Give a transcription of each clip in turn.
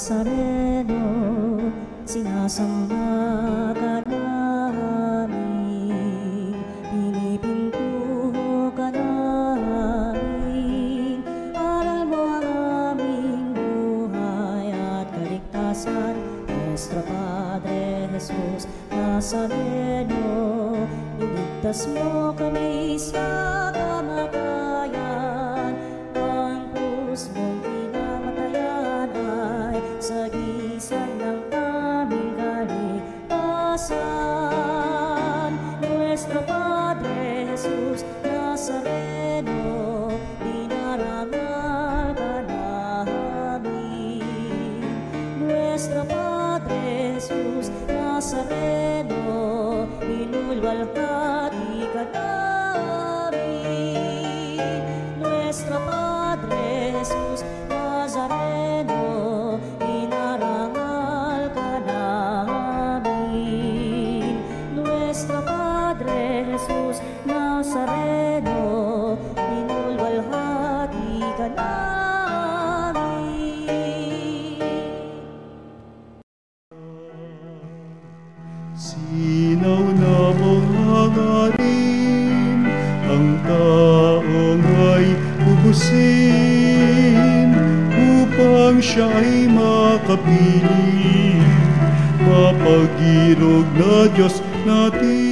Nazareno, sinasamba ka namin, pinipintuho ka namin, aral mo ang aming buhay at kaligtasan. Nuestro Padre Jesus Nazareno, iligtas mo kami sa kamatayan, ang krus mong pinamatayan ay sagisag ng aming kaligtasan. Nuestro Padre Jesus Nazareno, dinarangal ka namin. Nuestro Padre Jesus Nazareno, inulwalhati ka namin. Nuestro Padre Jesus Nazareno, inarangal ka namin. Nuestro Padre Jesus Nazareno, inulwalhati ka namin. Sinaw na mong hangarin, ang taong ay ubusin, upang siya ay makapili, mapag-irog na Diyos natin.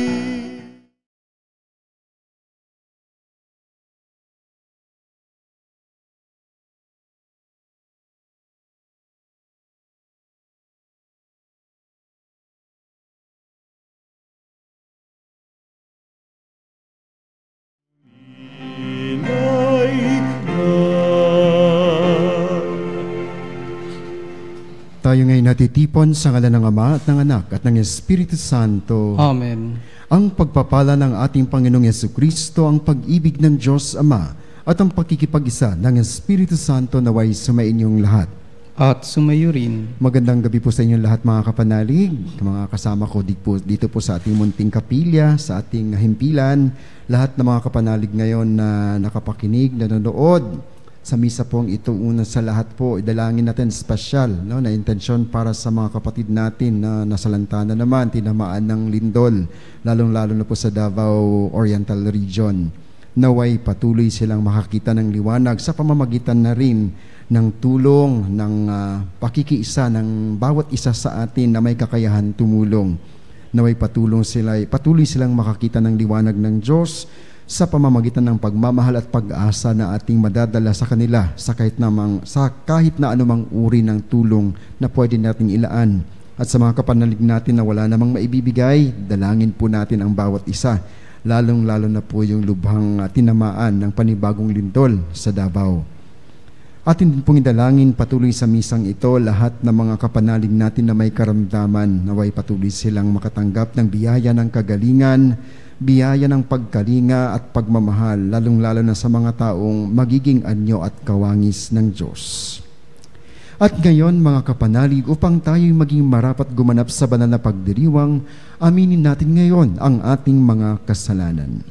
Tayo ngayon natitipon sa ngalan ng Ama at ng Anak at ng Espiritu Santo. Amen. Ang pagpapala ng ating Panginoong Yesukristo, ang pag-ibig ng Diyos Ama, at ang pakikipag-isa ng Espiritu Santo naway sumainyong lahat. At sumayo rin. Magandang gabi po sa inyong lahat mga kapanalig, mga kasama ko dito po sa ating munting kapilya, sa ating himpilan, lahat ng mga kapanalig ngayon na nakapakinig, nanonood sa misa pong ito. Una sa lahat po, idalangin natin special na intensyon para sa mga kapatid natin na nasalanta na naman, tinamaan ng lindol, lalong-lalo na po sa Davao Oriental Region. Naway patuloy silang makakita ng liwanag sa pamamagitan na rin ng tulong, ng pakikiisa ng bawat isa sa atin na may kakayahan tumulong. Naway patuloy silang makakita ng liwanag ng Diyos sa pamamagitan ng pagmamahal at pag-asa na ating madadala sa kanila sa kahit na anumang uri ng tulong na pwede nating ilaan. At sa mga kapanalig natin na wala namang maibibigay, dalangin po natin ang bawat isa, lalong-lalo na po yung lubhang tinamaan ng panibagong lindol sa Davao. Atin din pong idalangin patuloy sa misang ito lahat ng mga kapanalig natin na may karamdaman, naway patuloy silang makatanggap ng biyaya ng kagalingan, biyaya ng pagkalinga at pagmamahal, lalong-lalo na sa mga taong magiging anyo at kawangis ng Diyos. At ngayon mga kapanalig, upang tayo'y maging marapat gumanap sa banal na pagdiriwang, aminin natin ngayon ang ating mga kasalanan.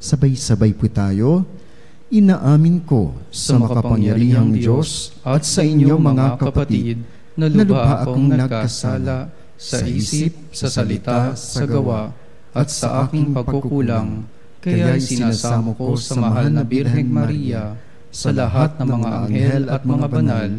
Sabay-sabay po tayo. Inaamin ko sa makapangyarihang Diyos at sa inyo mga kapatid na lubha akong nagkasala sa isip, sa salita, sa gawa, at sa aking pagkukulang, kaya sinasamo ko sa mahal na Birheng Maria, sa lahat ng mga anghel at mga banal,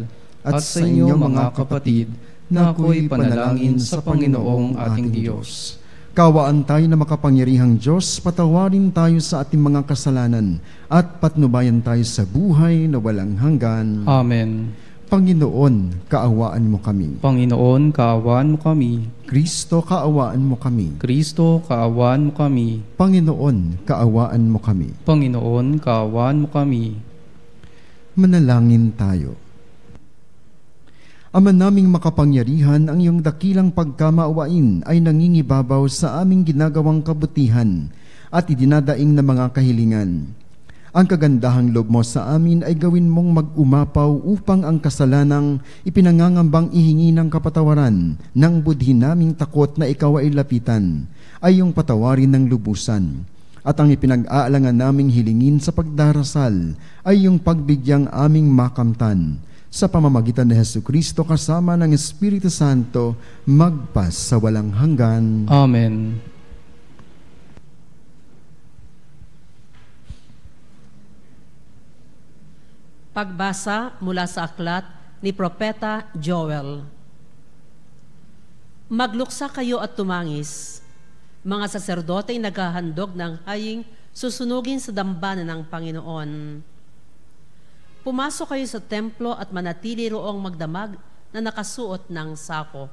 at sa inyo mga kapatid, na ako'y panalangin sa Panginoong ating Diyos. Kawaan tayo na makapangyarihang Diyos, patawarin tayo sa ating mga kasalanan, at patnubayan tayo sa buhay na walang hanggan. Amen. Panginoon, kaawaan mo kami. Panginoon, kaawaan mo kami. Kristo, kaawaan mo kami. Kristo, kaawaan mo kami. Panginoon, kaawaan mo kami. Panginoon, kaawaan mo kami. Manalangin tayo. Ama naming makapangyarihan, ang iyong dakilang pagkamaawain ay nangingibabaw sa aming ginagawang kabutihan at idinadaing na mga kahilingan. Ang kagandahang loob mo sa amin ay gawin mong mag-umapaw upang ang kasalanang ipinangangambang ihingi ng kapatawaran ng budhi naming takot na ikaw ay lapitan, ay iyong patawarin ng lubusan. At ang ipinag-aalangan naming hilingin sa pagdarasal ay iyong pagbigyang aming makamtan. sa pamamagitan ni Jesucristo kasama ng Espiritu Santo, magpas sa walang hanggan. Amen. Pagbasa mula sa aklat ni Propeta Joel. Magluksa kayo at tumangis, mga saserdoteng naghahandog ng haying susunugin sa dambana ng Panginoon. Pumasok kayo sa templo at manatili roong magdamag na nakasuot ng sako.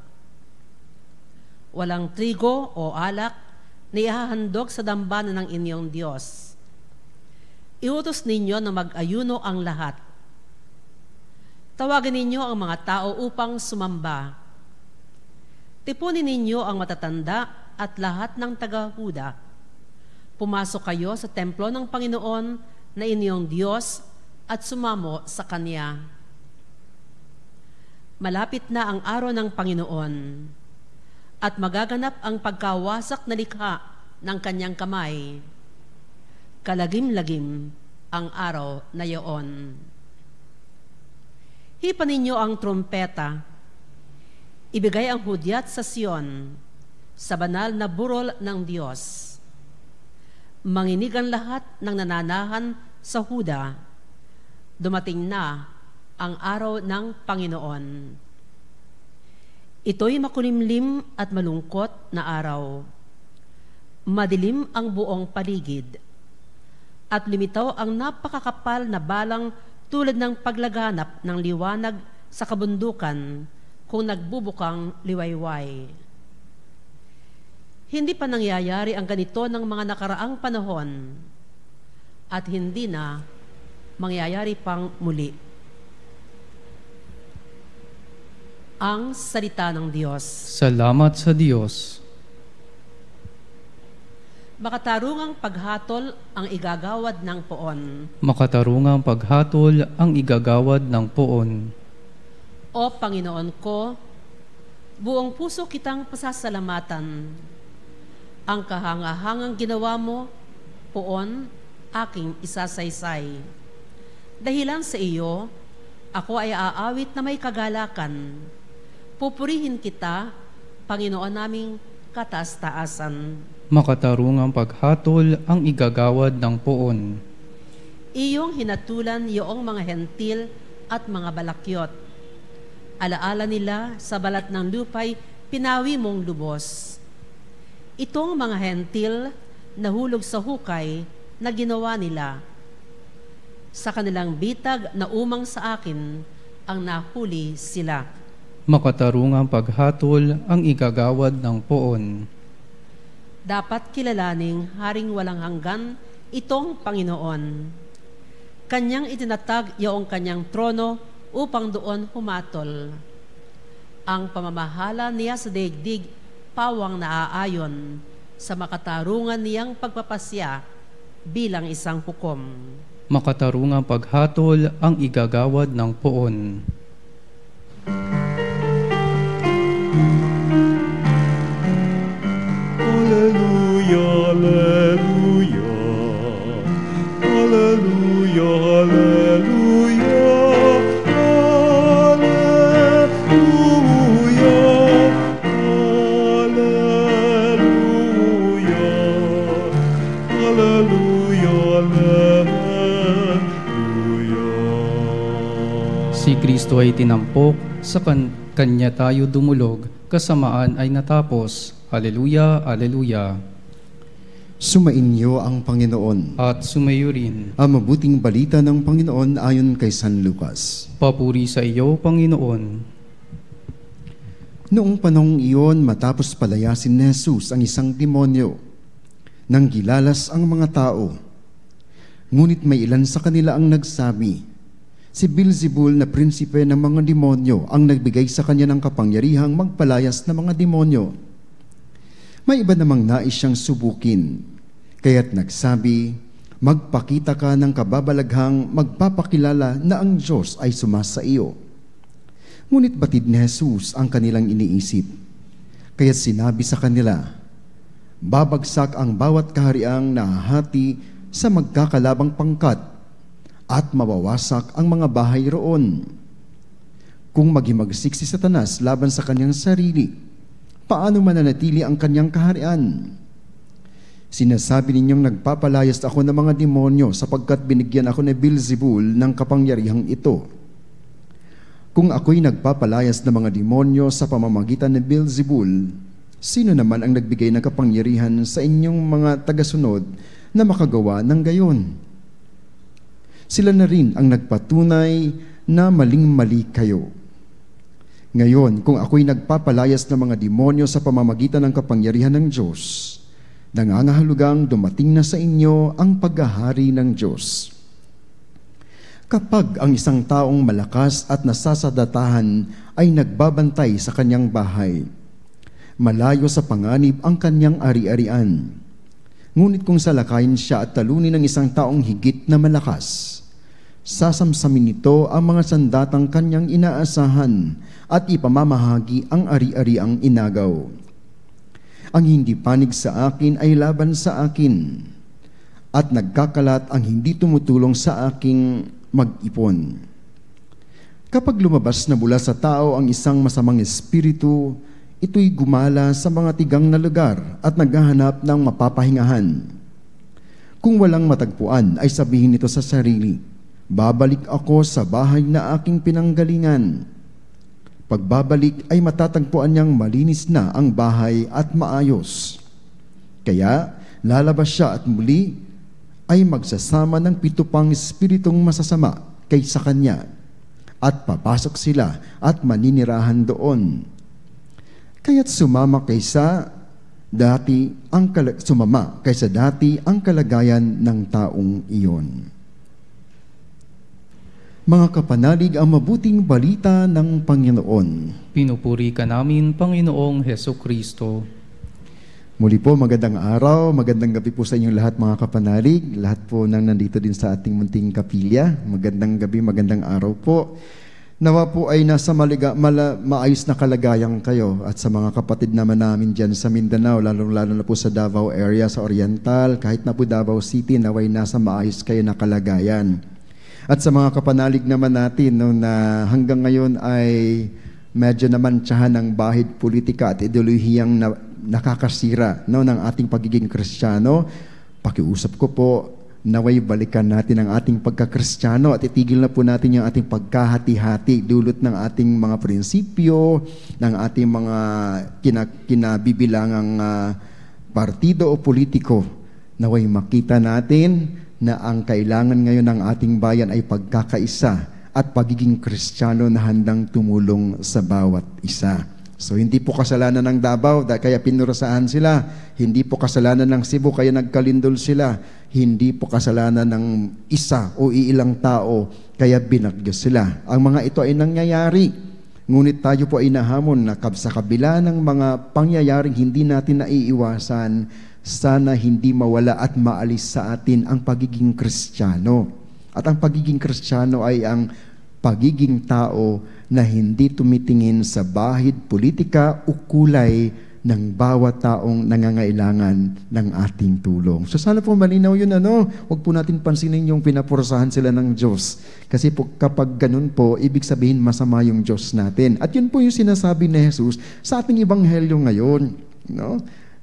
Walang trigo o alak na ihahandog sa dambana ng inyong Diyos. Iutos ninyo na mag-ayuno ang lahat. Tawagan ninyo ang mga tao upang sumamba. Tipunin ninyo ang matatanda at lahat ng taga-Huda. Pumasok kayo sa templo ng Panginoon na inyong Diyos at sumamo sa Kanya. Malapit na ang araw ng Panginoon at magaganap ang pagkawasak na likha ng Kanyang kamay. Kalagim-lagim ang araw na iyon. Hipan ninyo ang trompeta. Ibigay ang hudyat sa Sion, sa banal na burol ng Diyos. Manginig ang lahat ng nananahan sa Huda. Dumating na ang araw ng Panginoon. Ito'y makulimlim at malungkot na araw. Madilim ang buong paligid. At lumitaw ang napakakapal na balang tulad ng paglaganap ng liwanag sa kabundukan kung nagbubukang liwayway. Hindi pa nangyayari ang ganito ng mga nakaraang panahon at hindi na mangyayari pang muli. Ang salita ng Diyos. Salamat sa Diyos. Makatarungang paghatol ang igagawad ng poon. Makatarungang paghatol ang igagawad ng poon. O Panginoon ko, buong puso kitang pasasalamatan. Ang kahangahangang ginawa mo, poon, aking isasaysay. Dahilan sa iyo, ako ay aawit na may kagalakan. Pupurihin kita, Panginoon naming kataas-taasan. Makatarungang paghatol ang igagawad ng poon. Iyong hinatulan iyong mga hentil at mga balakyot. Alaala nila sa balat ng lupay, pinawi mong lubos. Itong mga hentil nahulog sa hukay na ginawa nila. Sa kanilang bitag na umang sa akin, ang nahuli sila. Makatarungang paghatol ang igagawad ng poon. Dapat kilalaning haring walang hanggan itong Panginoon. Kanyang itinatag iyong kanyang trono upang doon humatol. Ang pamamahala niya sa daigdig pawang naaayon sa makatarungan niyang pagpapasya bilang isang hukom. Makatarungang paghatol ang igagawad ng poon. Hallelujah, hallelujah, hallelujah, hallelujah, hallelujah, hallelujah, hallelujah. Si Kristo ay tinampok, sa Kanya tayo dumulog, kasamaan ay natapos. Aleluya, aleluya. Sumainyo ang Panginoon. At sumayo rin. Ang mabuting balita ng Panginoon ayon kay San Lucas. Papuri sa iyo, Panginoon. Noong panahong iyon, matapos palayasin ni Jesus ang isang demonyo, nang gilalas ang mga tao. Ngunit may ilan sa kanila ang nagsabi, si Beelzebul na prinsipe ng mga demonyo ang nagbigay sa kanya ng kapangyarihang magpalayas ng mga demonyo. May iba namang nais siyang subukin, kaya't nagsabi, magpakita ka ng kababalaghang magpapakilala na ang Diyos ay sumasa iyo. Ngunit batid ni Jesus ang kanilang iniisip, kaya't sinabi sa kanila, babagsak ang bawat kahariang nahahati sa magkakalabang pangkat at mawawasak ang mga bahay roon. Kung maghimagsik si Satanas laban sa kanyang sarili, paano mananatili ang kanyang kaharian? Sinasabi ninyong nagpapalayas ako ng mga demonyo sapagkat binigyan ako ni Beelzebul ng kapangyarihang ito. Kung ako'y nagpapalayas ng mga demonyo sa pamamagitan ni Beelzebul, sino naman ang nagbigay ng kapangyarihan sa inyong mga tagasunod na makagawa ng gayon? Sila na rin ang nagpatunay na maling-mali kayo. Ngayon, kung ako'y nagpapalayas ng mga demonyo sa pamamagitan ng kapangyarihan ng Diyos, nangangahulugang dumating na sa inyo ang paghahari ng Diyos. Kapag ang isang taong malakas at nasasadatahan ay nagbabantay sa kanyang bahay, malayo sa panganib ang kanyang ari-arian. Ngunit kung salakayin siya at talunin ng isang taong higit na malakas, sasamsamin nito ang mga sandatang kanyang inaasahan at ipamamahagi ang ari-ariang inagaw. Ang hindi panig sa akin ay laban sa akin, at nagkakalat ang hindi tumutulong sa aking mag-ipon. Kapag lumabas na mula sa tao ang isang masamang espiritu, ito'y gumala sa mga tigang na lugar at naghahanap ng mapapahingahan. Kung walang matagpuan, ay sabihin nito sa sarili, babalik ako sa bahay na aking pinanggalingan. Pagbabalik ay matatagpuan niyang malinis na ang bahay at maayos. Kaya lalabas siya at muli ay magsasama ng 7 pang espiritong masasama kaysa kanya, at papasok sila at maninirahan doon. Kaya't sumama kaysa dati ang kalagayan ng taong iyon. Mga kapanalig, ang mabuting balita ng Panginoon. Pinupuri ka namin, Panginoong Hesukristo. Muli po, magandang araw, magandang gabi po sa inyong lahat mga kapanalig, lahat po nang nandito din sa ating munting kapilya. Magandang gabi, magandang araw po. Nawa po ay nasa maayos na kalagayan kayo, at sa mga kapatid naman namin dyan sa Mindanao, lalo na po sa Davao area, sa Oriental, kahit na po Davao City, naway nasa maayos kayo na kalagayan. At sa mga kapanalig naman natin na hanggang ngayon ay medyo naman tsahan ng bahid politika at ideolohiyang nakakasira ng ating pagiging Kristiyano, pakiusap ko po, naway balikan natin ang ating pagka-Kristiyano at itigil na po natin yung ating pagkahati-hati dulot ng ating mga prinsipyo, ng ating mga kinabibilangang partido o politiko. Naway makita natin na ang kailangan ngayon ng ating bayan ay pagkakaisa at pagiging Kristiyano na handang tumulong sa bawat isa. So hindi po kasalanan ng Davao kaya pinurasahan sila, hindi po kasalanan ng Cebu kaya nagkalindol sila, hindi po kasalanan ng isa o iilang tao kaya binagyo sila. Ang mga ito ay nangyayari, ngunit tayo po ay nahamon na sa kabila ng mga pangyayaring hindi natin naiiwasan, sana hindi mawala at maalis sa atin ang pagiging Kristiyano. At ang pagiging Kristiyano ay ang pagiging tao na hindi tumitingin sa bahid, politika o kulay ng bawat taong nangangailangan ng ating tulong. So sana po malinaw yun, huwag po natin pansinin yung pinapurasahan sila ng Diyos. Kasi po kapag ganun po, ibig sabihin masama yung Diyos natin. At yun po yung sinasabi ni Jesus sa ating ebanghelyo ngayon.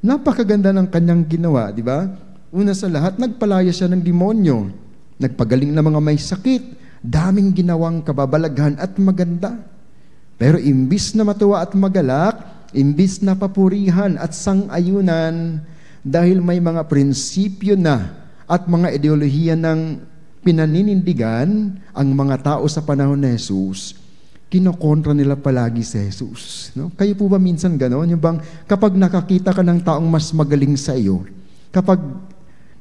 Napakaganda ng kanyang ginawa, di ba? Una sa lahat, nagpalaya siya ng demonyo. Nagpagaling ng mga may sakit. Daming ginawang kababalaghan at maganda. Pero imbis na matuwa at magalak, imbis na papurihan at sang-ayunan, dahil may mga prinsipyo na at mga ideolohiya ng pinaninindigan ang mga tao sa panahon ni Jesus, kinokontra nila palagi si Jesus. Kayo po ba minsan gano'n? Yung bang kapag nakakita ka ng taong mas magaling sa iyo, kapag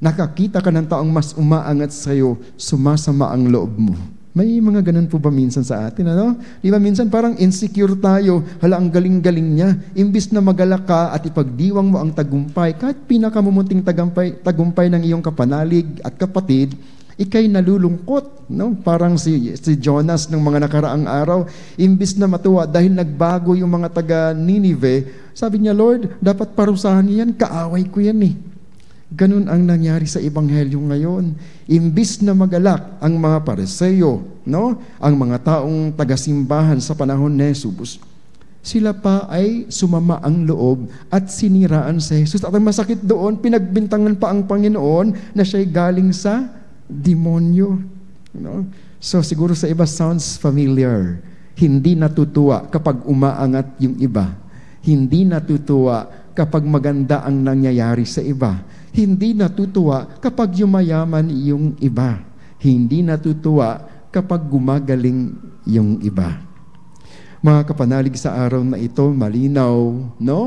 nakakita ka ng taong mas umaangat sa iyo, sumasama ang loob mo. May mga ganun po ba minsan sa atin? Di ba minsan parang insecure tayo, hala ang galing-galing niya. Imbis na magalak ka at ipagdiwang mo ang tagumpay, kahit pinakamumunting tagumpay ng iyong kapanalig at kapatid, ikay nalulungkot, Parang si Jonas ng mga nakaraang araw, imbis na matuwa dahil nagbago yung mga taga Ninive, sabi niya, Lord, dapat parusahan niyan, kaaway ko yan . Ganun ang nangyari sa Ebanghelyo ngayon. Imbis na magalak ang mga Pariseo, no? Ang mga taong tagasimbahan sa panahon ni Jesus, sila pa ay sumama ang loob at siniraan si Jesus. At ang masakit doon, pinagbintangan pa ang Panginoon na siya'y galing sa demonyo. No? So siguro sa iba sounds familiar. Hindi natutuwa kapag umaangat yung iba. Hindi natutuwa kapag maganda ang nangyayari sa iba. Hindi natutuwa kapag yumayaman yung iba. Hindi natutuwa kapag gumagaling yung iba. Mga kapanalig, sa araw na ito, malinaw, no?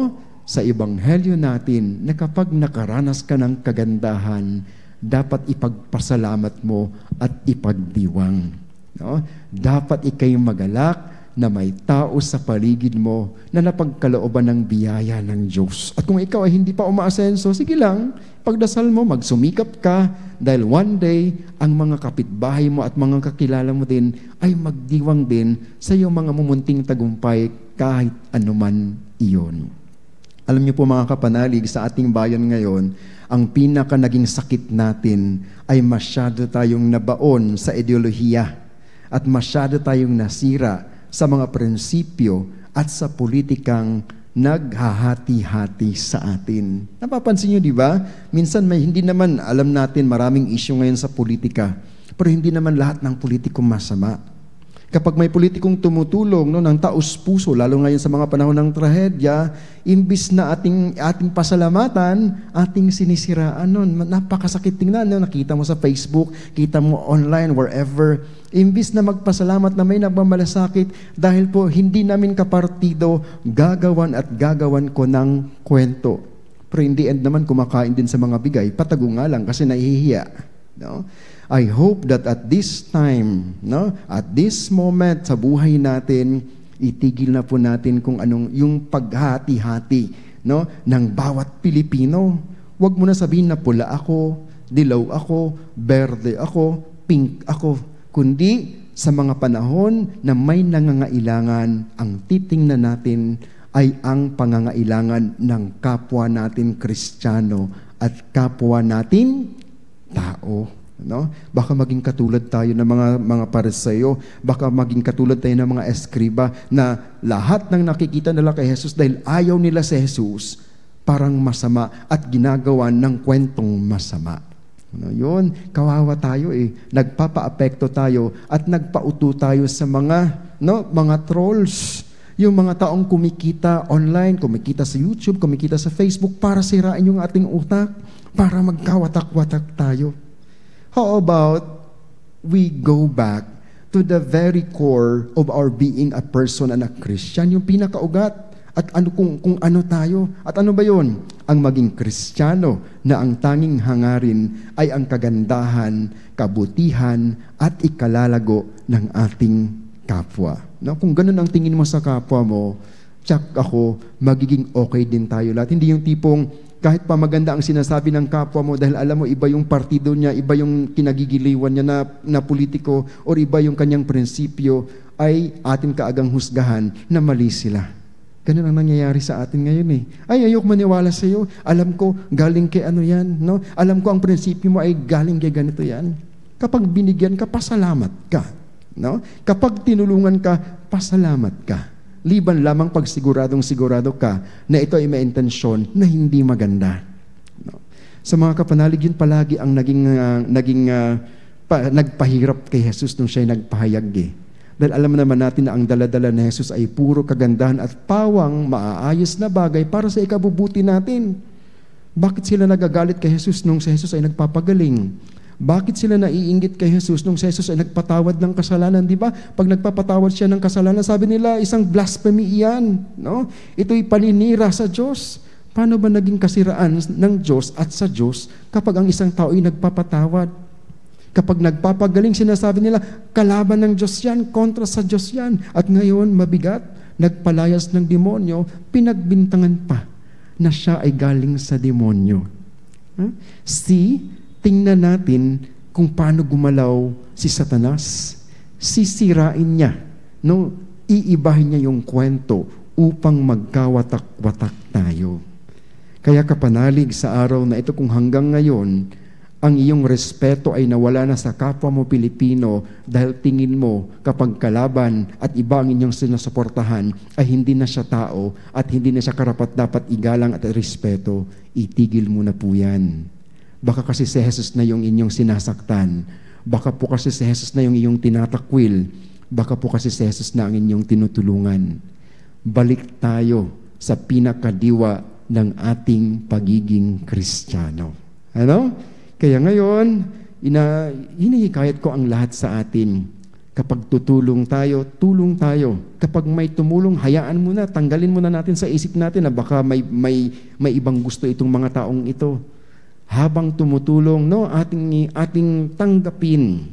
Sa Ebanghelyo natin, na kapag nakaranas ka ng kagandahan, dapat ipagpasalamat mo at ipagdiwang. No? Dapat ikay magalak na may tao sa paligid mo na napagkalooban ng biyaya ng Diyos. At kung ikaw ay hindi pa umaasenso, sige lang, pagdasal mo, magsumikap ka, dahil one day, ang mga kapitbahay mo at mga kakilala mo din ay magdiwang din sa iyong mga mumunting tagumpay kahit anuman iyon. Alam niyo po mga kapanalig, sa ating bayan ngayon, ang pinaka naging sakit natin ay masyado tayong nabaon sa ideolohiya at masyado tayong nasira sa mga prinsipyo at sa politikang naghahati-hati sa atin. Napapansin niyo, di ba? Minsan hindi naman, alam natin maraming issue ngayon sa politika, pero hindi naman lahat ng politiko masama. Kapag may politikong tumutulong ng taos-puso, lalo ngayon sa mga panahon ng trahedya, imbis na ating pasalamatan, ating sinisiraan nun. Napakasakit tingnan. Nakita mo sa Facebook, kita mo online, wherever. Imbis na magpasalamat na may nagmamalasakit, dahil po hindi namin kapartido, gagawan ko ng kwento. Pero in the end naman, kumakain din sa mga bigay, patago nga lang kasi nahihiya. No? I hope that at this time, no, at this moment sa buhay natin, itigil na po natin kung anong yung paghati-hati, no, ng bawat Pilipino. Huwag mo na sabihin na pula ako, dilaw ako, berde ako, pink ako, kundi sa mga panahon na may nangangailangan, ang titingnan natin ay ang pangangailangan ng kapwa natin Kristiyano at kapwa natin tao. No? Baka maging katulad tayo ng mga Pariseo, baka maging katulad tayo ng mga eskriba na lahat ng nakikita nila kay Jesus dahil ayaw nila si Jesus, parang masama at ginagawa ng kwentong masama. No, yun, kawawa tayo nagpapa-apekto tayo at nagpauto tayo sa mga trolls. Yung mga taong kumikita online, kumikita sa YouTube, kumikita sa Facebook para sirain yung ating utak, para magkawatak-watak tayo. How about we go back to the very core of our being a person and a Christian, yung pinakaugat, at kung ano tayo, at ano ba yun? Ang maging Kristiyano na ang tanging hangarin ay ang kagandahan, kabutihan, at ikalalago ng ating kapwa. No? Kung ganun ang tingin mo sa kapwa mo, tsak ako, magiging okay din tayo lahat. Hindi yung tipong, kahit pa maganda ang sinasabi ng kapwa mo dahil alam mo iba yung partido niya, iba yung kinagigiliwan niya na politiko, o iba yung kanyang prinsipyo, ay atin kaagang husgahan na mali sila. Ganun ang nangyayari sa atin ngayon Ay, ayok maniwala sa iyo. Alam ko, galing kay ano yan. No? Alam ko ang prinsipyo mo ay galing kay ganito yan. Kapag binigyan ka, pasalamat ka. No? Kapag tinulungan ka, pasalamat ka. Liban lamang pag sigurado ka na ito ay may intensyon na hindi maganda. No? Sa mga kapanalig, yun palagi ang nagpahirap kay Jesus nung siya'y nagpahayag Dahil alam naman natin na ang daladala ni Jesus ay puro kagandahan at pawang maaayos na bagay para sa ikabubuti natin. Bakit sila nagagalit kay Jesus nung si Jesus ay nagpapagaling? Bakit sila naiinggit kay Jesus nung si Jesus ay nagpatawad ng kasalanan, di ba? Pag nagpapatawad siya ng kasalanan, sabi nila, isang blasphemy iyan. No? Ito'y paninira sa Diyos. Paano ba naging kasiraan ng Diyos at sa Diyos kapag ang isang tao ay nagpapatawad? Kapag nagpapagaling, sinasabi nila, kalaban ng Diyos yan, kontra sa Diyos yan. At ngayon, mabigat, nagpalayas ng demonyo, pinagbintangan pa na siya ay galing sa demonyo. Tingnan natin kung paano gumalaw si Satanas. Sisirain niya, no? Iibahin niya yung kwento upang magkawatak-watak tayo. Kaya kapanalig sa araw na ito kung hanggang ngayon, ang iyong respeto ay nawala na sa kapwa mo Pilipino dahil tingin mo kapag kalaban at iba ang inyong sinusuportahan ay hindi na siya tao at hindi na siya karapat-dapat igalang at respeto, itigil mo na po yan. Baka kasi si Jesus na yung inyong sinasaktan. Baka po kasi si Jesus na yung inyong tinatakwil. Baka po kasi si Jesus na ang inyong tinutulungan. Balik tayo sa pinakadiwa ng ating pagiging Kristiyano. Ano? Kaya ngayon, hinihikayat ko ang lahat sa atin. Kapag tulong tayo. Kapag may tumulong, hayaan mo na, tanggalin mo na natin sa isip natin na baka may ibang gusto itong mga taong ito. Habang tumutulong, ating tanggapin.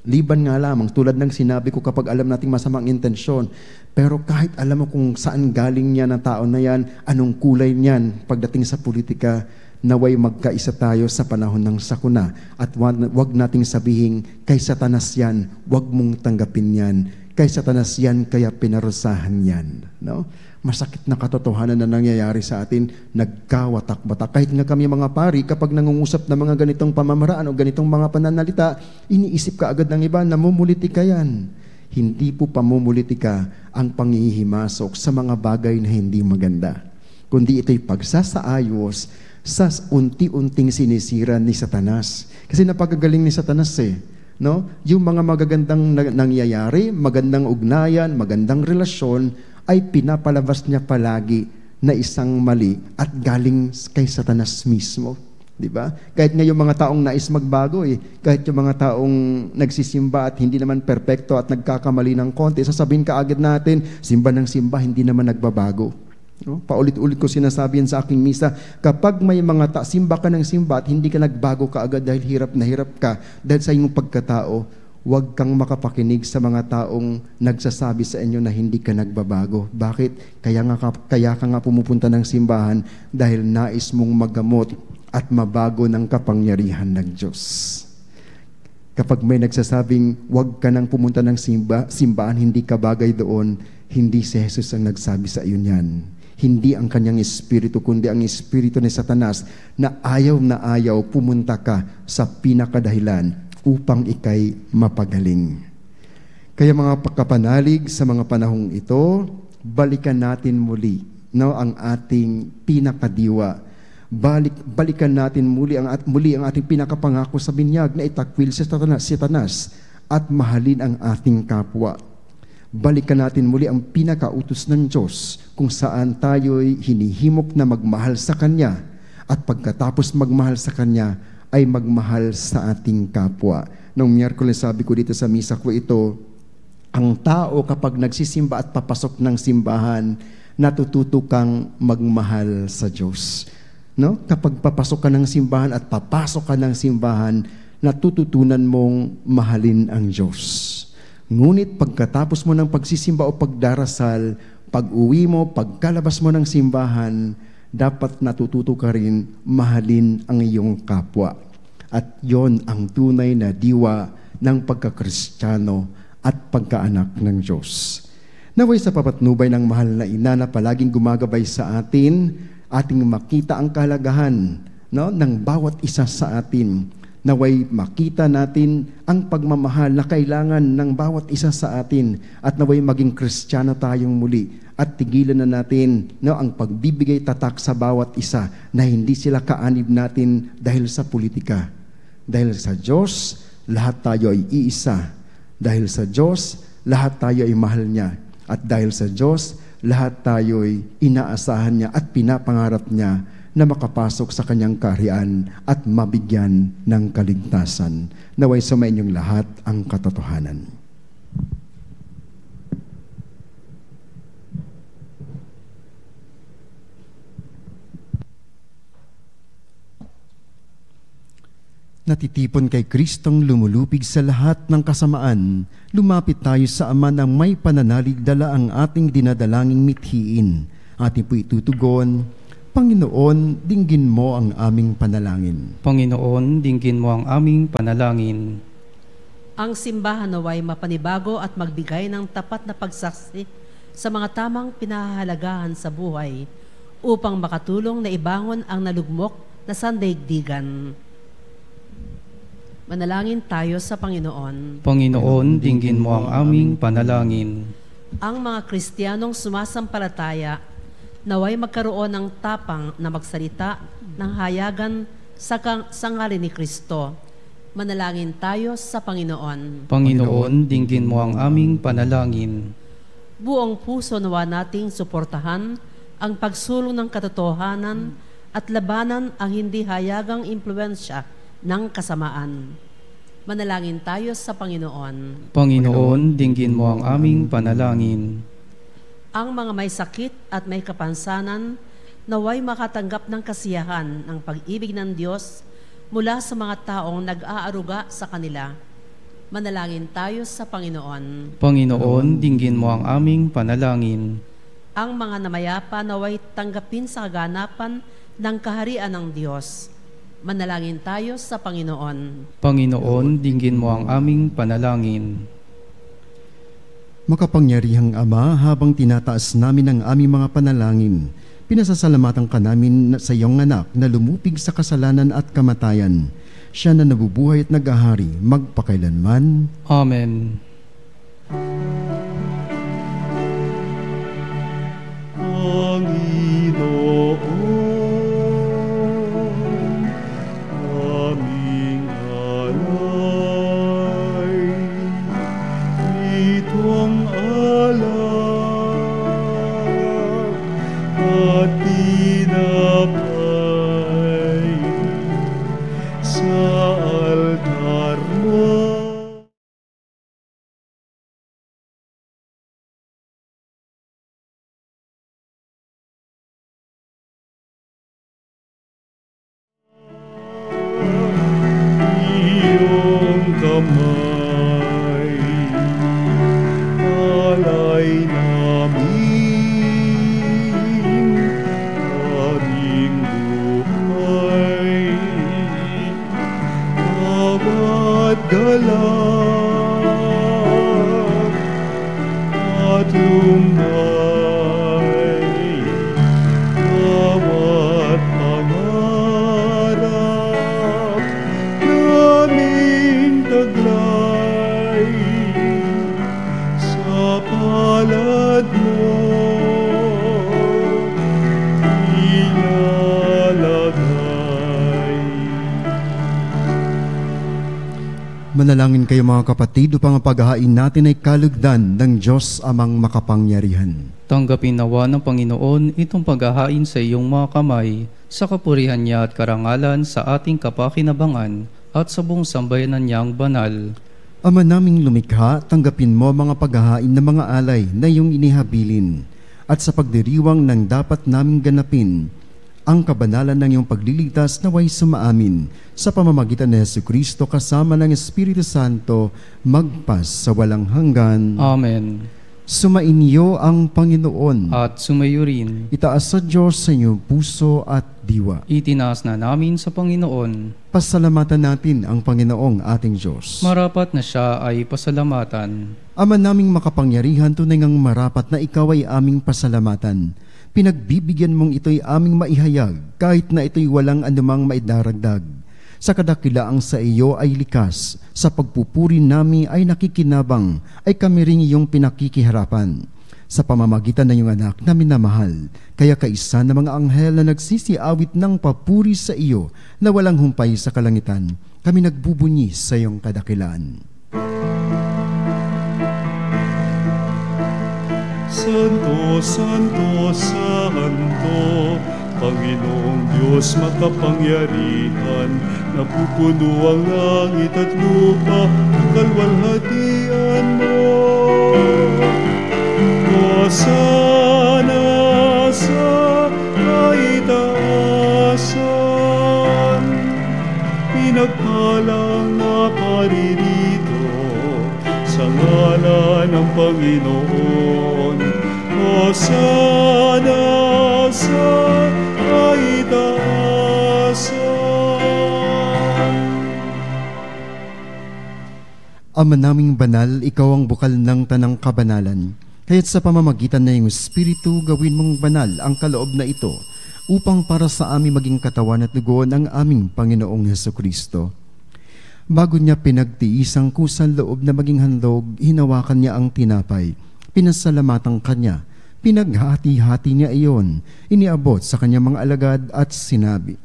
Liban nga lamang, tulad ng sinabi ko kapag alam nating masamang intensyon, pero kahit alam mo kung saan galing niya ng tao na yan, anong kulay niyan pagdating sa politika, naway magkaisa tayo sa panahon ng sakuna at wag nating sabihin, kay Satanas yan, wag mong tanggapin yan. Kay Satanas yan, kaya pinarusahan yan. No? Masakit na katotohanan na nangyayari sa atin, nagkawatak-batak. Kahit nga kami mga pari, kapag nangungusap ng mga ganitong pamamaraan o ganitong mga pananalita, iniisip ka agad ng iba, namumulitika yan. Hindi po pamumulitika ang panghihimasok sa mga bagay na hindi maganda. Kundi ito'y pagsasaayos sa unti-unting sinisira ni Satanas. Kasi napakagaling ni Satanas no? Yung mga magagandang nangyayari, magandang ugnayan, magandang relasyon, ay pinapalabas niya palagi na isang mali at galing kay Satanas mismo. Diba? Kahit nga yung mga taong nais magbago, kahit yung mga taong nagsisimba at hindi naman perpekto at nagkakamali ng konti, sasabihin ka agad natin, simba ng simba, hindi naman nagbabago. No? Paulit-ulit ko sinasabi yan sa aking misa, kapag may mga simba ka ng simba at hindi ka nagbago ka agad dahil hirap na hirap ka, dahil sa iyong pagkatao, huwag kang makapakinig sa mga taong nagsasabi sa inyo na hindi ka nagbabago. Bakit? Kaya ka nga pumupunta ng simbahan dahil nais mong magamot at mabago ng kapangyarihan ng Diyos. Kapag may nagsasabing, huwag ka nang pumunta ng simbahan, hindi ka bagay doon, hindi si Jesus ang nagsabi sa iyo niyan. Hindi ang kanyang espiritu, kundi ang espiritu ni Satanas na ayaw pumunta ka sa pinakadahilan upang ikay mapagaling. Kaya mga kapanalig sa mga panahong ito, balikan natin muli ang ating pinakadiwa. Balikan natin muli ang ating pinakapangako sa binyag na itakwil si Satanas at mahalin ang ating kapwa. Balikan natin muli ang pinakautos ng Diyos kung saan tayo'y hinihimok na magmahal sa Kanya at pagkatapos magmahal sa Kanya ay magmahal sa ating kapwa. Noong Miyerkules sabi ko dito sa misa ko ito, ang tao kapag nagsisimba at papasok ng simbahan, natututo kang magmahal sa Diyos. No? Kapag papasok ka ng simbahan at papasok ka ng simbahan, natututunan mong mahalin ang Diyos. Ngunit pagkatapos mo ng pagsisimba o pagdarasal, pag-uwi mo, pagkalabas mo ng simbahan, dapat natututo ka rin mahalin ang iyong kapwa. At yon ang tunay na diwa ng pagkakristyano at pagkaanak ng Diyos. Naway sa papatnubay ng mahal na ina na palaging gumagabay sa atin, ating makita ang kahalagahan ng bawat isa sa atin. Naway makita natin ang pagmamahal na kailangan ng bawat isa sa atin at naway maging Kristiyano tayong muli at tigilan na natin ang pagbibigay tatak sa bawat isa na hindi sila kaanib natin dahil sa politika. Dahil sa Diyos, lahat tayo ay iisa. Dahil sa Diyos, lahat tayo ay mahal niya. At dahil sa Diyos, lahat tayo ay inaasahan niya at pinapangarap niya na makapasok sa kanyang kaharian at mabigyan ng kaligtasan. Naway sumayin niyong lahat ang katotohanan. Natitipon kay Kristong lumulupig sa lahat ng kasamaan, lumapit tayo sa Ama ng may pananalig dala ang ating dinadalangin mithiin. Ating po itutugon, Panginoon, dinggin mo ang aming panalangin. Panginoon, dinggin mo ang aming panalangin. Ang simbahan naway mapanibago at magbigay ng tapat na pagsaksi sa mga tamang pinahahalagahan sa buhay upang makatulong na ibangon ang nalugmok na sandaigdigan. Manalangin tayo sa Panginoon. Panginoon, dinggin mo ang aming panalangin. Ang mga Kristiyanong sumasampalataya naway magkaroon ng tapang na magsalita ng hayagan sa ngalan ni Kristo. Manalangin tayo sa Panginoon. Panginoon, dinggin mo ang aming panalangin. Buong puso nawa nating suportahan ang pagsulong ng katotohanan at labanan ang hindi hayagang impluensya ng kasamaan. Manalangin tayo sa Panginoon. Panginoon, dinggin mo ang aming panalangin. Ang mga may sakit at may kapansanan naway makatanggap ng kasiyahan ng pag-ibig ng Diyos mula sa mga taong nag-aaruga sa kanila. Manalangin tayo sa Panginoon. Panginoon, dinggin mo ang aming panalangin. Ang mga namayapa naway tanggapin sa kaganapan ng kaharian ng Diyos. Manalangin tayo sa Panginoon. Panginoon, dinggin mo ang aming panalangin. Makapangyarihang Ama, habang tinataas namin ang aming mga panalangin, pinasasalamatan ka namin sa iyong anak na lumupig sa kasalanan at kamatayan. Siya na nabubuhay at nag-ahari magpakailanman. Amen. Panginoon, aming alay, itong alak at tinapay sa altar mo. Iyong kamay, alay namin, aming buhay, bawat galak at lumbay, bawat pangarap naming taglay sa palad mo ilalagay. Manalangin kayo mga kapatid upang ang paghahain natin ay kalugdan ng Diyos amang makapangyarihan. Tanggapin nawa ng Panginoon itong paghahain sa iyong mga kamay, sa kapurihan niya at karangalan sa ating kapakinabangan at sa buong sambayanan niyang banal. Ama naming lumikha, tanggapin mo mga paghahain ng mga alay na iyong inihabilin, at sa pagdiriwang ng dapat naming ganapin, ang kabanalan ng iyong pagliligtas naway sumaamin sa pamamagitan ni Jesucristo kasama ng Espiritu Santo magpas sa walang hanggan. Amen. Sumainyo ang Panginoon. At sumayo rin, Itaas sa Diyos sa inyong puso at diwa. itinaas na namin sa Panginoon. Pasalamatan natin ang Panginoong ating Diyos. Marapat na siya ay pasalamatan. Ama naming makapangyarihan, tunay ngang marapat na ikaw ay aming pasalamatan. Pinagbibigyan mong ito'y aming maihayag, kahit na ito'y walang anumang maidaragdag. Sa kadakilaang sa iyo ay likas, sa pagpupuri nami ay nakikinabang, ay kami ring iyong pinakikiharapan. Sa pamamagitan ng iyong anak na minamahal, kaya kaisa ng mga anghel na nagsisiawit ng papuri sa iyo na walang humpay sa kalangitan, kami nagbubunyi sa iyong kadakilaan. Santo, Santo, Santo, Panginoong Diyos makapangyarihan, napupuno ang langit at lupa ng kalwalhatian mo. Hosana sa kaitaasan, pinagpalang na paririto sa ngalan ng Panginoon. Hosana sa kaitaasan. Ama naming banal, ikaw ang bukal ng tanang kabanalan. Kaya't sa pamamagitan na iyong Espiritu, gawin mong banal ang kaloob na ito upang para sa amin maging katawan at dugo ng aming Panginoong Hesukristo. Bago niya pinagtiis ang kusang loob na maging handog, hinawakan niya ang tinapay, pinasalamatan kanya, pinaghati-hati niya iyon, iniabot sa kanyang mga alagad at sinabi,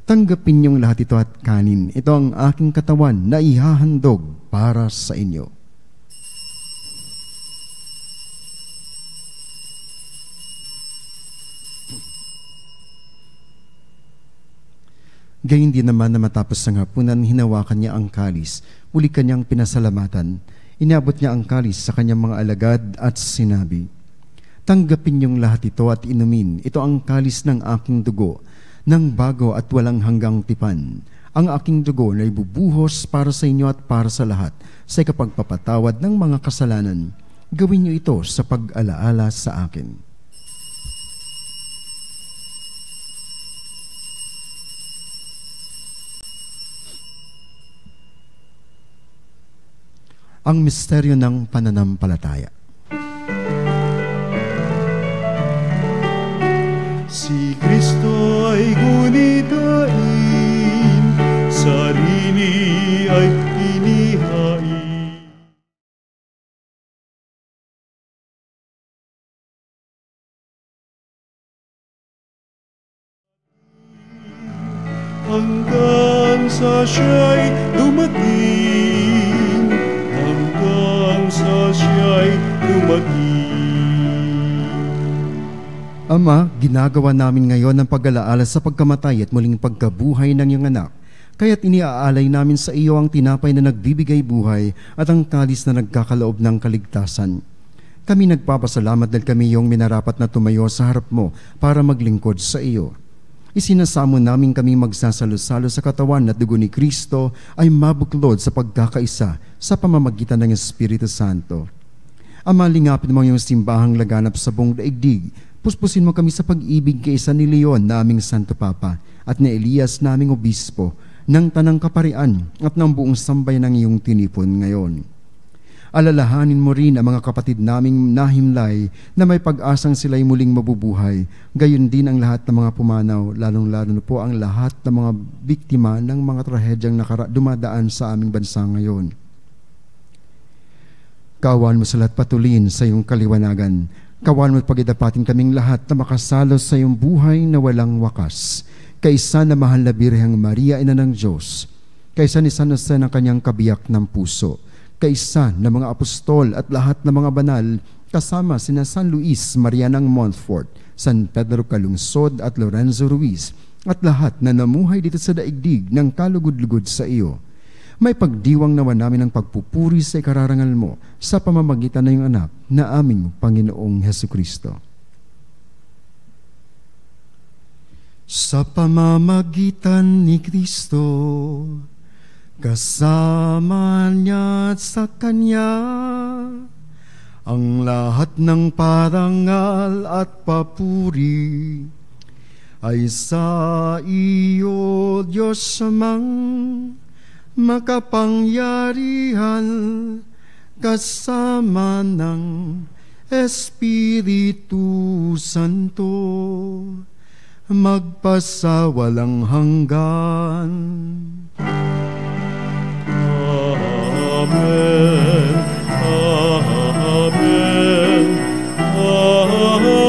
"Tanggapin niyong lahat ito at kanin. Ito ang aking katawan na ihahandog para sa inyo." Gayun din naman na matapos ng hapunan, hinawakan niya ang kalis, muli kanyang pinasalamatan. Inabot niya ang kalis sa kanyang mga alagad at sinabi, "Tanggapin niyong lahat ito at inumin. Ito ang kalis ng aking dugo, ng bago at walang hanggang tipan. Ang aking dugo na ibubuhos para sa inyo at para sa lahat sa ikapagpapatawad ng mga kasalanan. Gawin niyo ito sa pag-alaala sa akin." Ang misteryo ng pananampalataya. Si Kristo ay gunitain, sarili ay inihain. Hanggang sa siya'y dumating, hanggang sa siya'y dumating. Ama, ginagawa namin ngayon ang pag-alaala sa pagkamatay at muling pagkabuhay ng iyong anak. Kaya't iniaalay namin sa iyo ang tinapay na nagbibigay buhay at ang kalis na nagkakaloob ng kaligtasan. Kami nagpapasalamat dahil kami iyong minarapat na tumayo sa harap mo para maglingkod sa iyo. Isinasamo namin kami magsasalo-salo sa katawan at dugo ni Kristo ay mabuklod sa pagkakaisa sa pamamagitan ng Espiritu Santo. Ama, lingapin mo ang iyong simbahang laganap sa buong daigdig. Puspusin mo kami sa pag-ibig kay San Leon na aming Santo Papa at ni Elias na aming Obispo ng Tanang Kaparian at ng buong sambayan ng iyong tinipon ngayon. Alalahanin mo rin ang mga kapatid naming nahimlay na may pag-asang sila'y muling mabubuhay. Gayon din ang lahat ng mga pumanaw, lalong-lalo na po ang lahat ng mga biktima ng mga trahedyang dumadaan sa aming bansa ngayon. Kawan mo sa lahat patuloyin sa iyong kaliwanagan. Kawan mo at pagidapatin kaming lahat na makasalo sa iyong buhay na walang wakas. Kaysa na mahal na Birheng Maria, Ina ng Diyos. Kaysa ni San Jose ng kanyang kabiyak ng puso. Kaysa ng mga apostol at lahat ng mga banal, kasama sina San Luis Maria ng Montfort, San Pedro Calungsod at Lorenzo Ruiz, at lahat na namuhay dito sa daigdig ng kalugod-lugod sa iyo. May pagdiwang nawa namin ang pagpupuri sa ikararangal mo sa pamamagitan ng iyong anak na aming Panginoong Hesukristo. Sa pamamagitan ni Kristo, kasama niya at sa Kanya, ang lahat ng parangal at papuri ay sa iyo, Diyos Amang makapangyarihan, kasama ng Espiritu Santo, magpasawalang hanggan. Amen. Amen. Amen.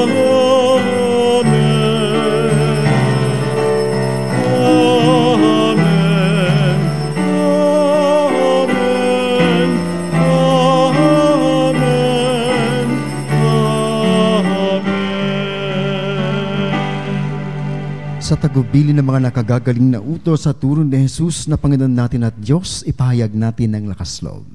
Sa tagubilin ng mga nakagagaling na utos sa turo ni Jesus na Panginoon natin at Diyos, ipahayag natin ang lakas loob.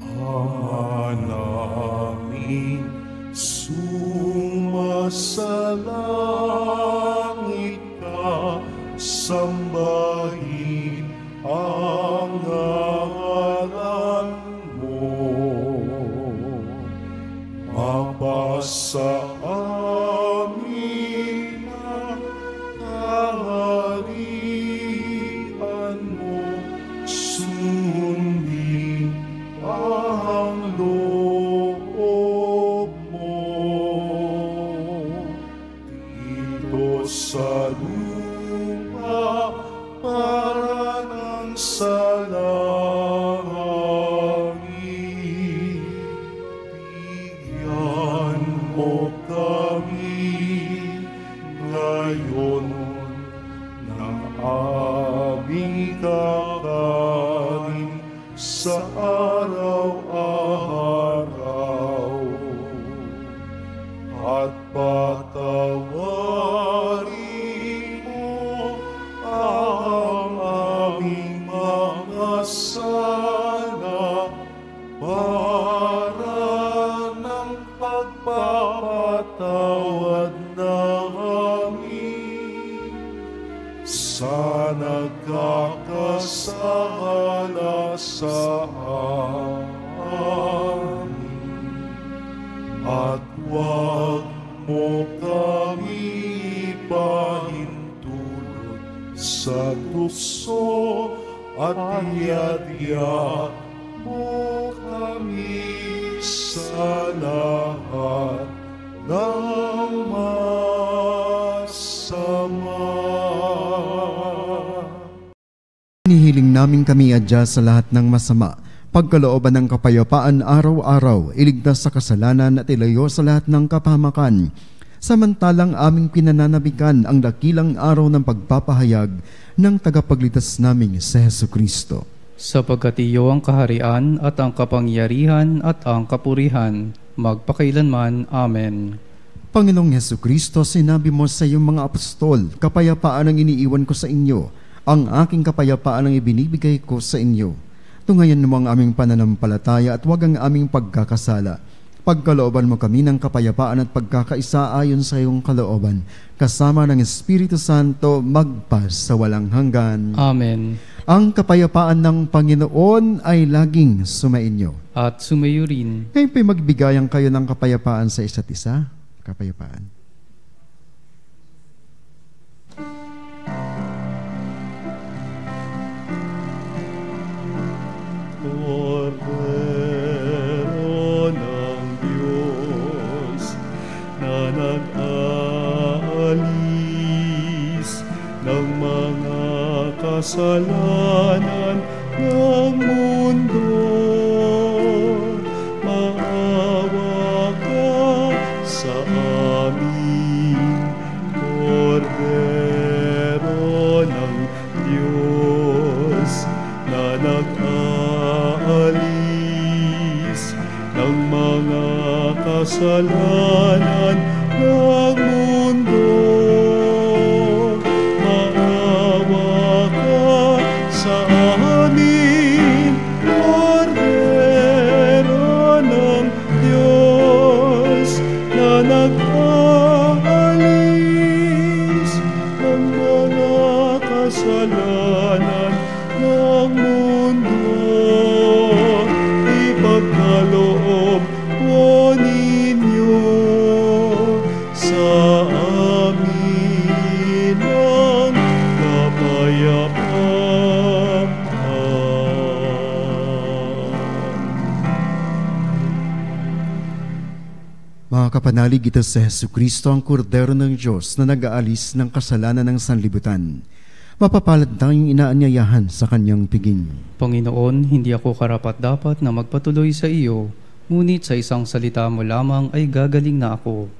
Ama namin, sumasalangit ka, sambahin ang ngalan mo. Mapasa sa langit. Bigyan mo kami ngayon ng aming kakanin sa araw-araw. At patawarin mo ang aming mga sala para ng pagpapatawad namin sa nagkakasala sa amin. At huwag mo kami ipahintulot sa tukso at iadya mo kami sa lahat ng masama. Hinihiling namin kami adya sa lahat ng masama, pagkalooban ng kapayapaan araw-araw, iligtas sa kasalanan at ilayo sa lahat ng kapahamakan. Samantalang aming pinananabikan ang dakilang araw ng pagpapahayag ng tagapagligtas naming si Jesucristo. Sapagkat iyo ang kaharian at ang kapangyarihan at ang kapurihan, magpakailanman. Amen. Panginoong Jesucristo, sinabi mo sa iyong mga apostol, kapayapaan ang iniiwan ko sa inyo, ang aking kapayapaan ang ibinibigay ko sa inyo. Tungayan mo ang aming pananampalataya at huwag ang aming pagkakasala. Pagkalooban mo kami ng kapayapaan at pagkakaisa ayon sa iyong kalooban, kasama ng Espiritu Santo, magpas sa walang hanggan. Amen. Ang kapayapaan ng Panginoon ay laging sumainyo. At sumayo rin. Ngayon po'y magbigayan kayo ng kapayapaan sa isa't isa. Kapayapaan. Kordero ng Diyos na nag-aalis ng mga kasalanan ng mundo, maawa ka sa amin. Kordero ng Diyos na nag-aalis ng mga kasalanan ng mundo, maawa ka sa amin. Kordero ng Diyos na nag-aalis ng mga kasalanan ng mundo, ipagkaloob po ninyo sa amin ang kapayapaan. Mga kapanalig, ito si Jesucristo, ang Kordero ng Diyos na nag-aalis ng kasalanan ng sanlibutan. Mapapalad tayong inaanyayahan sa kanyang piging. Panginoon, hindi ako karapat-dapat na magpatuloy sa iyo, ngunit sa isang salita mo lamang ay gagaling na ako.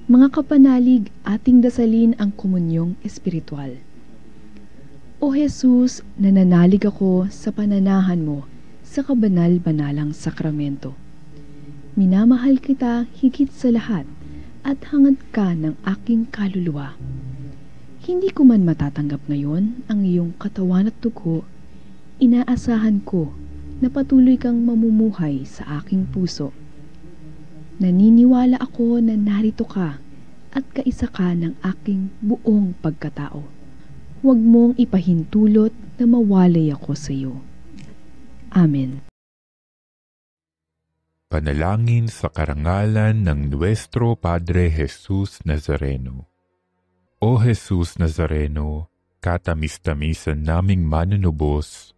Mga kapanalig, ating dasalin ang komunyong espiritual. O Jesus, nananalig ako sa pananahan mo sa kabanal-banalang sakramento. Minamahal kita higit sa lahat at hangad ka ng aking kaluluwa. Hindi ko man matatanggap ngayon ang iyong katawan at dugo, inaasahan ko na patuloy kang mamumuhay sa aking puso. Naniniwala ako na narito ka at kaisa ka ng aking buong pagkatao. Huwag mong ipahintulot na mawalay ako sa iyo. Amen. Panalangin sa karangalan ng Nuestro Padre Jesus Nazareno. O Jesus Nazareno, katamis-tamisan naming manunubos.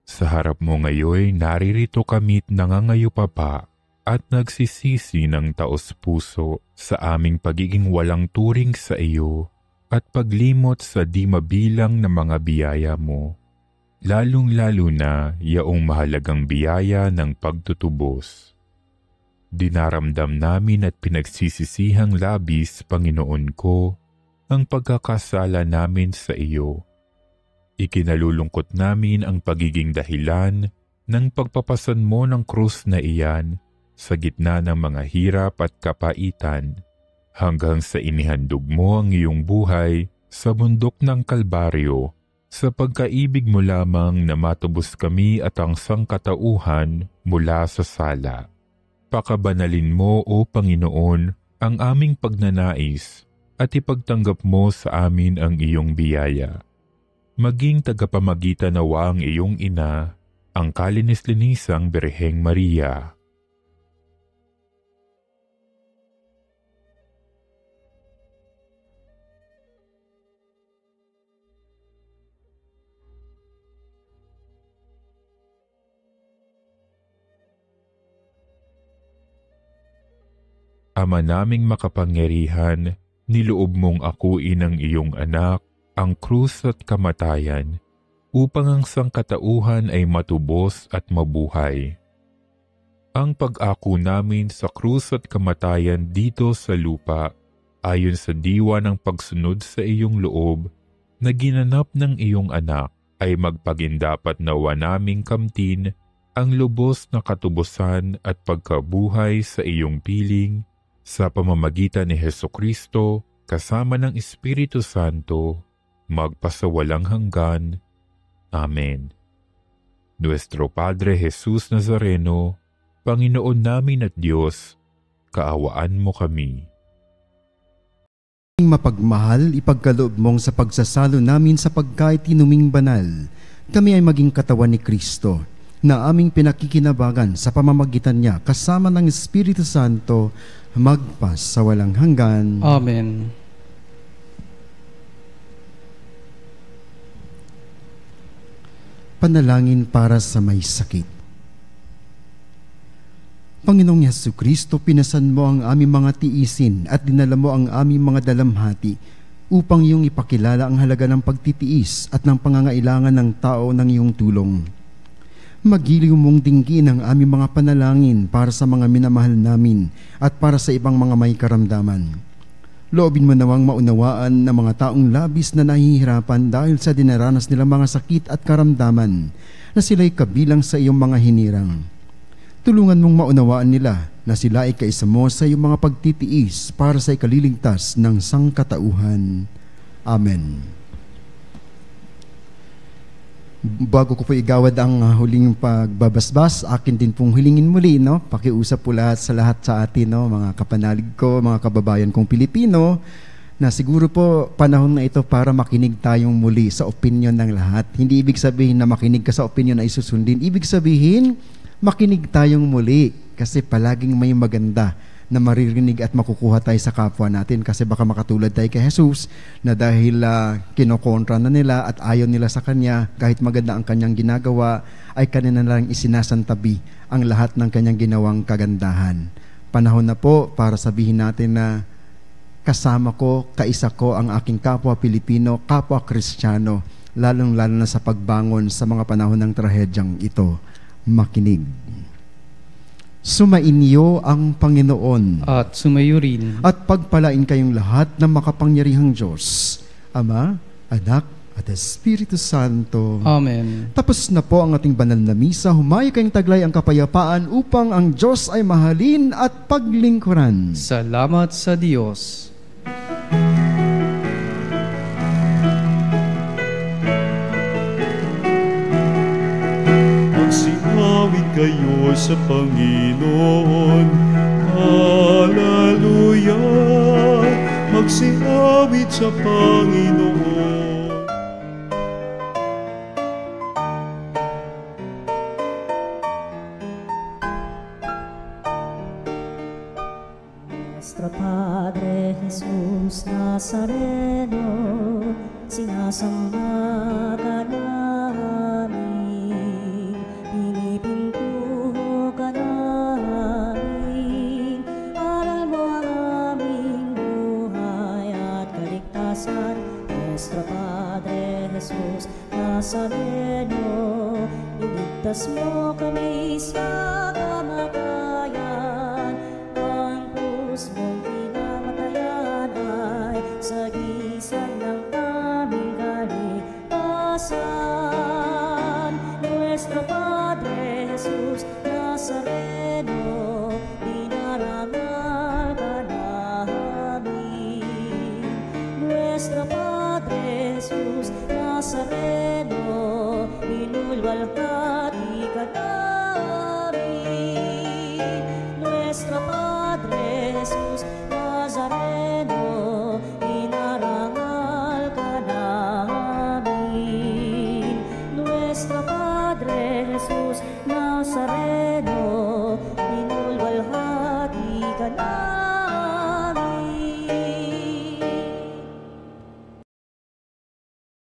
Sa harap mo ngayon, naririto kami't nangangayupapa at nagsisisi ng taos-puso sa aming pagiging walang turing sa iyo at paglimot sa di mabilang na mga biyaya mo, lalong-lalo na yaong mahalagang biyaya ng pagtutubos. Dinaramdam namin at pinagsisisihang labis, Panginoon ko, ang pagkakasala namin sa iyo. Ikinalulungkot namin ang pagiging dahilan ng pagpapasan mo ng krus na iyan sa gitna ng mga hirap at kapaitan, hanggang sa inihandog mo ang iyong buhay sa bundok ng Kalbaryo, sa pagkaibig mo lamang na matubos kami at ang sangkatauhan mula sa sala. Pakabanalin mo, O Panginoon, ang aming pagnanais at ipagtanggap mo sa amin ang iyong biyaya. Maging tagapamagitan nawa ang iyong ina, ang kalinis-linisang Birheng Maria. Ama naming makapangyarihan, niloob mong akuin ang iyong anak, ang krus at kamatayan, upang ang sangkatauhan ay matubos at mabuhay. Ang pag-ako namin sa krus at kamatayan dito sa lupa, ayon sa diwa ng pagsunod sa iyong loob, na ginanap ng iyong anak, ay magpagindapat nawa naming kamtin ang lubos na katubusan at pagkabuhay sa iyong piling, sa pamamagitan ni Hesukristo, kasama ng Espiritu Santo, magpasawalang hanggan. Amen. Nuestro Padre Jesus Nazareno, Panginoon namin at Diyos, kaawaan mo kami. Mapagmahal, ipagkaloob mong sa pagsasalo namin sa pagkainuming banal, kami ay maging katawan ni Kristo, na aming pinakikinabangan sa pamamagitan niya kasama ng Espiritu Santo, magpasawalang hanggan. Amen. Panalangin para sa may sakit. Panginoong Jesucristo, pinasan mo ang aming mga tiisin at dinala mo ang aming mga dalamhati upang iyong ipakilala ang halaga ng pagtitiis at ng pangangailangan ng tao ng iyong tulong. Magiliw mong dinggin ang aming mga panalangin para sa mga minamahal namin at para sa ibang mga may karamdaman. Loobin mo nawang maunawaan ng mga taong labis na nahihirapan dahil sa dinaranas nilang mga sakit at karamdaman na sila'y kabilang sa iyong mga hinirang. Tulungan mong maunawaan nila na sila ay kaisa mo sa iyong mga pagtitiis para sa ikaliligtas ng sangkatauhan. Amen. Bago ko po igawad ang huling pagbabasbas, akin din pong hilingin muli, no? Pakiusap po lahat sa atin, no? Mga kapanalig ko, mga kababayan kong Pilipino, na siguro po panahon na ito para makinig tayong muli sa opinion ng lahat. Hindi ibig sabihin na makinig ka sa opinion ay susundin. Ibig sabihin, makinig tayong muli kasi palaging may maganda na maririnig at makukuha tayo sa kapwa natin, kasi baka makatulad tayo kay Jesus na dahil kinokontra na nila at ayaw nila sa Kanya, kahit maganda ang Kanyang ginagawa, ay Kanya na lang isinasantabi ang lahat ng Kanyang ginawang kagandahan. Panahon na po para sabihin natin na kasama ko, kaisa ko ang aking kapwa Pilipino, kapwa Kristiyano, lalong-lalo na sa pagbangon sa mga panahon ng trahedyang ito. Makinig. Sumainyo ang Panginoon At sumayo rin. at pagpalain kayong lahat ng makapangyarihang Diyos, Ama, Anak at Espiritu Santo. Amen. Tapos na po ang ating banal na misa. Humayo kayong taglay ang kapayapaan upang ang Diyos ay mahalin at paglingkuran. Salamat sa Diyos. Magsiawit kayo sa Panginoon. Hallelujah! Magsiawit sa Panginoon. Nuestro Padre Jesús Nazareno, sinasamba ka namin, pinipintuho ka namin. Aral mo ang aming buhay at kaligtasan, Nuestro Padre Jesus Nazareno. Iligtas mo kami sa kamatayan, ang krus mong pinamatayan ay sagisag ng aming kaligtasan. Nuestro Padre Jesus Nazareno, dinarangal ka namin. Nuestro Padre Jesus Nazareno, inulwalhati ka namin. Nuestro Padre Jesus Nazareno, inarangal ka namin. Nuestro Padre Jesus Nazareno, inulwalhati ka namin.